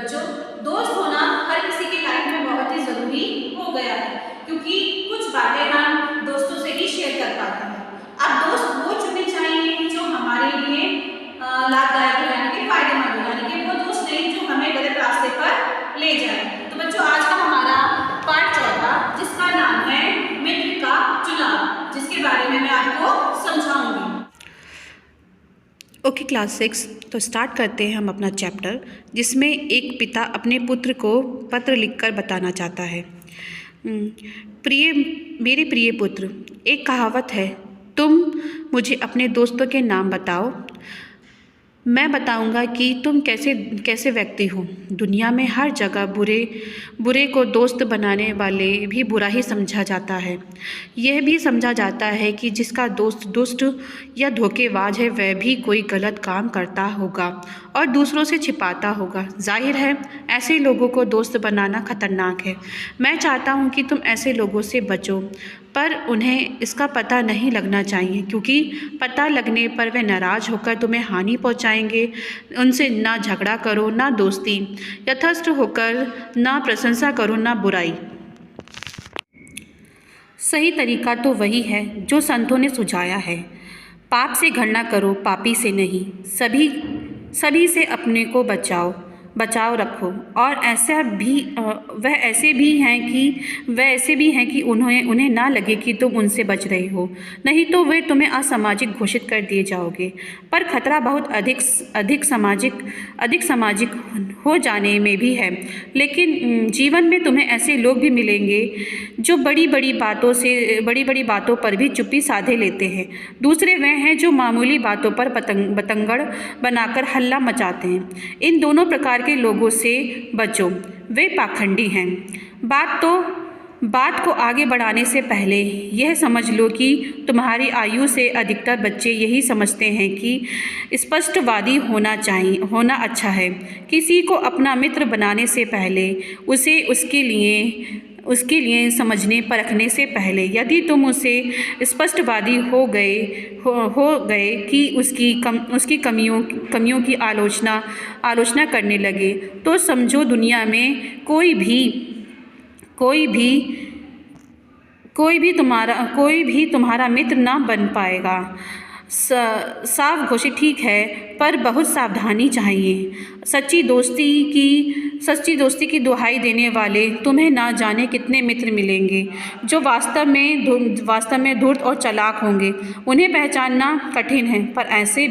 बच्चों, दोस्त होना हर किसी की लाइफ में बहुत ही ज़रूरी हो गया है, क्योंकि कुछ बातें हम दोस्तों से ही शेयर कर पाते हैं। अब दोस्त वो चुनने चाहिए जो हमारे लिए लाभदायक हो, यानी कि फायदेमंद हो, यानी कि वो दोस्त नहीं जो हमें गलत रास्ते पर ले जाए। तो बच्चों, आज का हमारा पाठ 14 जिसका नाम है मित्र का चुनाव, जिसके बारे में मैं आपको समझाऊंगी। ओके क्लास 6, तो स्टार्ट करते हैं हम अपना चैप्टर, जिसमें एक पिता अपने पुत्र को पत्र लिखकर बताना चाहता है। मेरे प्रिय पुत्र, एक कहावत है, तुम मुझे अपने दोस्तों के नाम बताओ, मैं बताऊंगा कि तुम कैसे व्यक्ति हो। दुनिया में हर जगह बुरे को दोस्त बनाने वाले भी बुरा ही समझा जाता है। यह भी समझा जाता है कि जिसका दोस्त दुष्ट या धोखेबाज है वह भी कोई गलत काम करता होगा और दूसरों से छिपाता होगा। जाहिर है ऐसे लोगों को दोस्त बनाना खतरनाक है। मैं चाहता हूँ कि तुम ऐसे लोगों से बचो, पर उन्हें इसका पता नहीं लगना चाहिए, क्योंकि पता लगने पर वे नाराज़ होकर तुम्हें हानि पहुंचाएंगे। उनसे ना झगड़ा करो ना दोस्ती, यथास्थ होकर ना प्रशंसा करो ना बुराई। सही तरीका तो वही है जो संतों ने सुझाया है। पाप से घृणा करो, पापी से नहीं। सभी से अपने को बचाव रखो। और वह ऐसे भी हैं कि उन्हें ना लगे कि तुम उनसे बच रहे हो, नहीं तो वे तुम्हें असामाजिक घोषित कर दिए जाओगे। पर खतरा बहुत अधिक सामाजिक हो जाने में भी है। लेकिन जीवन में तुम्हें ऐसे लोग भी मिलेंगे जो बड़ी बड़ी बातों पर भी चुप्पी साधे लेते हैं। दूसरे वे हैं जो मामूली बातों पर बतंगड़ बनाकर हल्ला मचाते हैं। इन दोनों प्रकार के लोगों से बचो, वे पाखंडी हैं। बात को आगे बढ़ाने से पहले यह समझ लो कि तुम्हारी आयु से अधिकतर बच्चे यही समझते हैं कि स्पष्टवादी होना अच्छा है। किसी को अपना मित्र बनाने से पहले उसे उसके लिए समझने परखने से पहले यदि तुम उसे स्पष्टवादी हो गए कि उसकी कमियों की आलोचना करने लगे, तो समझो दुनिया में कोई भी तुम्हारा मित्र ना बन पाएगा। साफ घोषित ठीक है, पर बहुत सावधानी चाहिए। सच्ची दोस्ती की दुहाई देने वाले तुम्हें ना जाने कितने मित्र मिलेंगे जो वास्तव में धूर्त और चालाक होंगे। उन्हें पहचानना कठिन है, पर ऐसे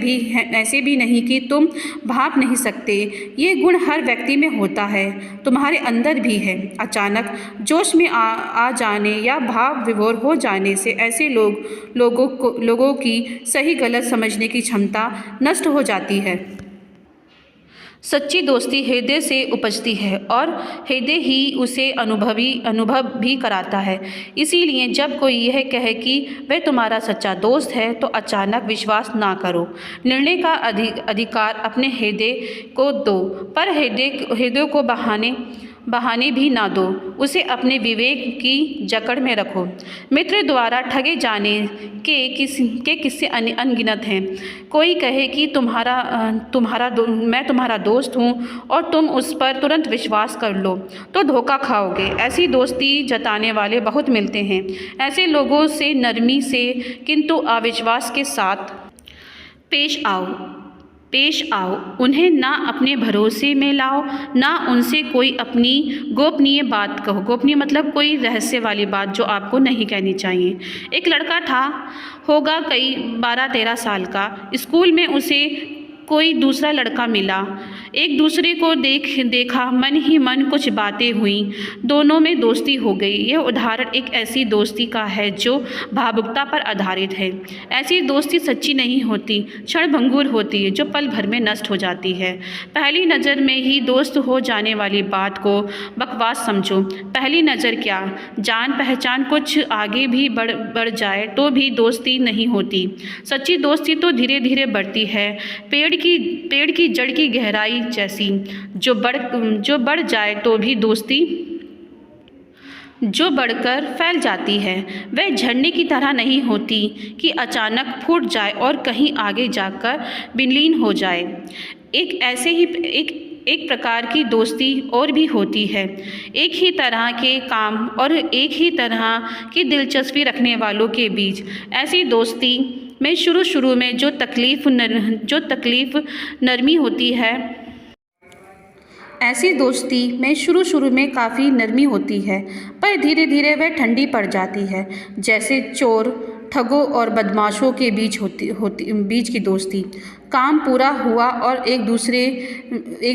भी नहीं कि तुम भाप नहीं सकते। ये गुण हर व्यक्ति में होता है, तुम्हारे अंदर भी है। अचानक जोश में आ जाने या भाव विभोर हो जाने से ऐसे लोगों की सही गलत समझने की क्षमता नष्ट हो जाती है। सच्ची दोस्ती हृदय से उपजती है और हृदय ही उसे अनुभव भी कराता है। इसीलिए जब कोई यह कहे कि वह तुम्हारा सच्चा दोस्त है, तो अचानक विश्वास ना करो। निर्णय का अधिकार अपने हृदय को दो, पर हृदय को बहाने भी ना दो। उसे अपने विवेक की जकड़ में रखो। मित्र द्वारा ठगे जाने के किस्से अनगिनत हैं। कोई कहे कि मैं तुम्हारा दोस्त हूँ और तुम उस पर तुरंत विश्वास कर लो, तो धोखा खाओगे। ऐसी दोस्ती जताने वाले बहुत मिलते हैं। ऐसे लोगों से नरमी से किंतु अविश्वास के साथ पेश आओ। उन्हें ना अपने भरोसे में लाओ, ना उनसे कोई अपनी गोपनीय बात कहो। गोपनीय मतलब कोई रहस्य वाली बात जो आपको नहीं कहनी चाहिए। एक लड़का होगा 12-13 साल का। स्कूल में उसे कोई दूसरा लड़का मिला। एक दूसरे को देखा, मन ही मन कुछ बातें हुई, दोनों में दोस्ती हो गई। यह उदाहरण एक ऐसी दोस्ती का है जो भावुकता पर आधारित है। ऐसी दोस्ती सच्ची नहीं होती, क्षणभंगुर होती है, जो पल भर में नष्ट हो जाती है। पहली नज़र में ही दोस्त हो जाने वाली बात को बकवास समझो। पहली नज़र क्या, जान पहचान कुछ आगे भी बढ़ जाए तो भी दोस्ती नहीं होती। सच्ची दोस्ती तो धीरे धीरे बढ़ती है, पेड़ की जड़ की गहराई जैसी, जो बढ़ जाए तो भी दोस्ती जो बढ़कर फैल जाती है। वह झरने की तरह नहीं होती कि अचानक फूट जाए और कहीं आगे जाकर विलीन हो जाए। एक प्रकार की दोस्ती और भी होती है। एक ही तरह के काम और एक ही तरह की दिलचस्पी रखने वालों के बीच ऐसी दोस्ती में शुरू में जो तकलीफ़ नरमी होती है, ऐसी दोस्ती में शुरू में काफ़ी नरमी होती है, पर धीरे धीरे वह ठंडी पड़ जाती है, जैसे चोर, ठगों और बदमाशों के बीच की दोस्ती। काम पूरा हुआ और एक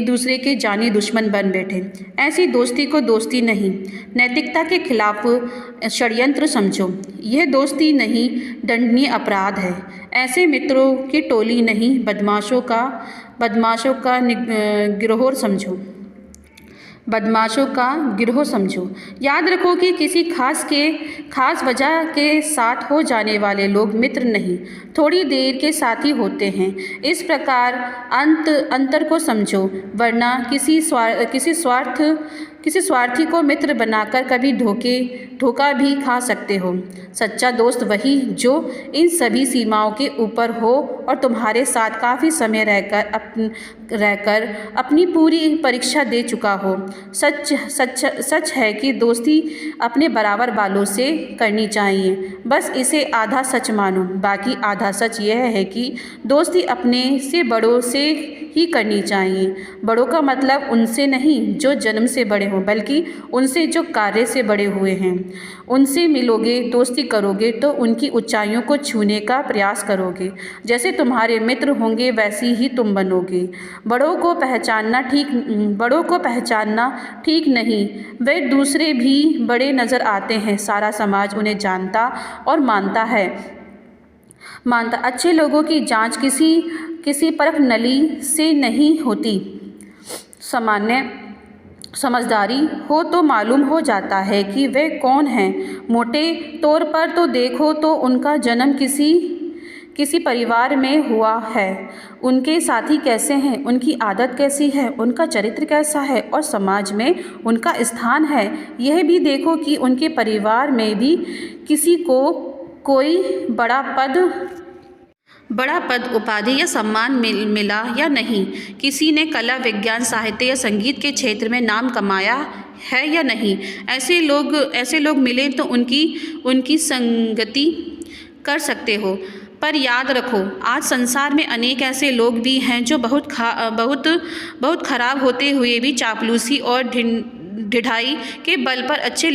दूसरे के जानी दुश्मन बन बैठे। ऐसी दोस्ती को दोस्ती नहीं, नैतिकता के खिलाफ षड्यंत्र समझो। यह दोस्ती नहीं, दंडनीय अपराध है। ऐसे मित्रों की टोली नहीं, बदमाशों का गिरोह समझो। याद रखो कि किसी खास वजह के साथ हो जाने वाले लोग मित्र नहीं, थोड़ी देर के साथी होते हैं। इस प्रकार अंतर को समझो, वरना किसी स्वार्थी को मित्र बनाकर कभी धोखा भी खा सकते हो। सच्चा दोस्त वही जो इन सभी सीमाओं के ऊपर हो और तुम्हारे साथ काफ़ी समय रहकर अपनी पूरी परीक्षा दे चुका हो। सच है कि दोस्ती अपने बराबर वालों से करनी चाहिए। बस इसे आधा सच मानो। बाकी आधा सच यह है कि दोस्ती अपने से बड़ों से ही करनी चाहिए। बड़ों का मतलब उनसे नहीं जो जन्म से बड़े हों, बल्कि उनसे जो कार्य से बड़े हुए हैं। उनसे मिलोगे, दोस्ती करोगे तो उनकी ऊंचाइयों को छूने का प्रयास करोगे। जैसे तुम्हारे मित्र होंगे वैसी ही तुम बनोगे। बड़ों को पहचानना ठीक नहीं, वे दूसरे भी बड़े नज़र आते हैं। सारा समाज उन्हें जानता और मानता है। अच्छे लोगों की जांच किसी परख नली से नहीं होती। सामान्य समझदारी हो तो मालूम हो जाता है कि वे कौन हैं। मोटे तौर पर तो देखो तो उनका जन्म किसी परिवार में हुआ है, उनके साथी कैसे हैं, उनकी आदत कैसी है, उनका चरित्र कैसा है और समाज में उनका स्थान है। यह भी देखो कि उनके परिवार में भी किसी को कोई बड़ा पद, उपाधि या सम्मान मिला या नहीं, किसी ने कला, विज्ञान, साहित्य या संगीत के क्षेत्र में नाम कमाया है या नहीं। ऐसे लोग मिले तो उनकी संगति कर सकते हो। पर याद रखो, आज संसार में अनेक ऐसे लोग भी हैं जो बहुत खराब होते हुए भी चापलूसी और ढिठाई के बल पर अच्छे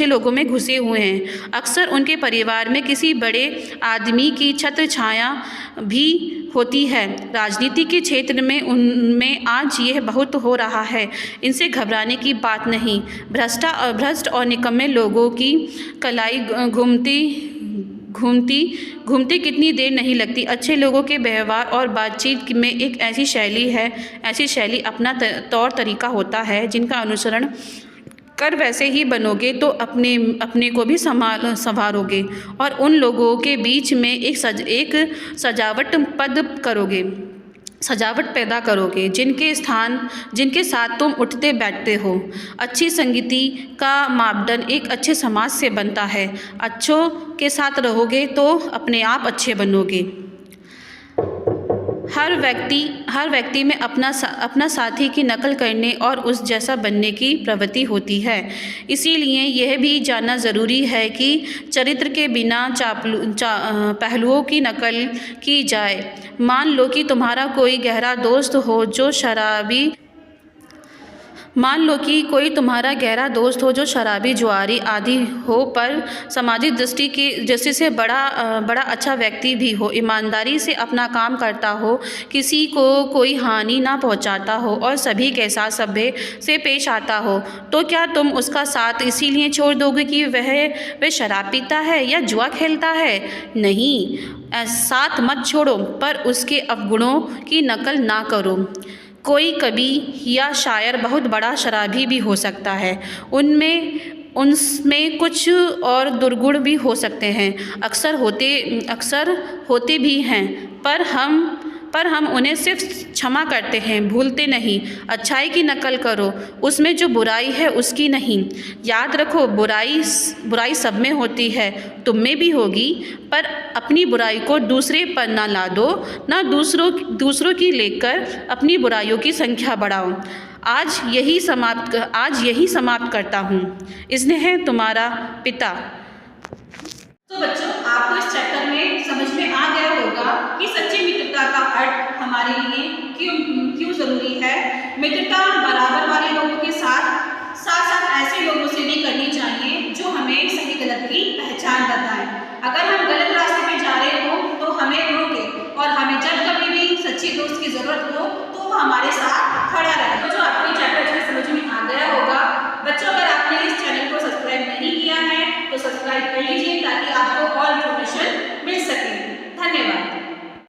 लोगों में घुसे हुए हैं। अक्सर उनके परिवार में किसी बड़े आदमी की छत्र छाया भी होती है। राजनीति के क्षेत्र में उनमें आज यह बहुत हो रहा है। इनसे घबराने की बात नहीं। भ्रष्ट और निकम्मे लोगों की कलाई घूमती कितनी देर नहीं लगती। अच्छे लोगों के व्यवहार और बातचीत में एक ऐसी शैली अपना तौर तरीका होता है जिनका अनुसरण कर वैसे ही बनोगे तो अपने को भी संवारोगे और उन लोगों के बीच में एक सजावट पैदा करोगे जिनके साथ तुम उठते बैठते हो। अच्छी संगति का मापदंड एक अच्छे समाज से बनता है। अच्छों के साथ रहोगे तो अपने आप अच्छे बनोगे। हर व्यक्ति में अपना साथी की नकल करने और उस जैसा बनने की प्रवृत्ति होती है। इसीलिए यह भी जानना ज़रूरी है कि चरित्र के बिना पहलुओं की नकल की जाए। मान लो कि तुम्हारा कोई गहरा दोस्त हो जो शराबी, जुआरी आदि हो, पर सामाजिक दृष्टि से बड़ा अच्छा व्यक्ति भी हो, ईमानदारी से अपना काम करता हो, किसी को कोई हानि ना पहुंचाता हो और सभी के साथ सभ्य से पेश आता हो, तो क्या तुम उसका साथ इसीलिए छोड़ दोगे कि वह शराब पीता है या जुआ खेलता है? नहीं, साथ मत छोड़ो, पर उसके अवगुणों की नकल ना करो। कोई कवि या शायर बहुत बड़ा शराबी भी हो सकता है, उनमें कुछ और दुर्गुण भी हो सकते हैं, अक्सर होते भी हैं, पर हम उन्हें सिर्फ क्षमा करते हैं, भूलते नहीं। अच्छाई की नकल करो, उसमें जो बुराई है उसकी नहीं। याद रखो, बुराई सब में होती है, तुम में भी होगी, पर अपनी बुराई को दूसरे पर ना लादो, ना दूसरों की लेकर अपनी बुराइयों की संख्या बढ़ाओ। आज यही समाप्त करता हूँ। स्नेह, तुम्हारा पिता। तो बच्चों, आपको इस चैप्टर में समझ में आ गया होगा कि सच्ची मित्रता का अर्थ हमारे लिए क्यों जरूरी है। मित्रता बराबर वाले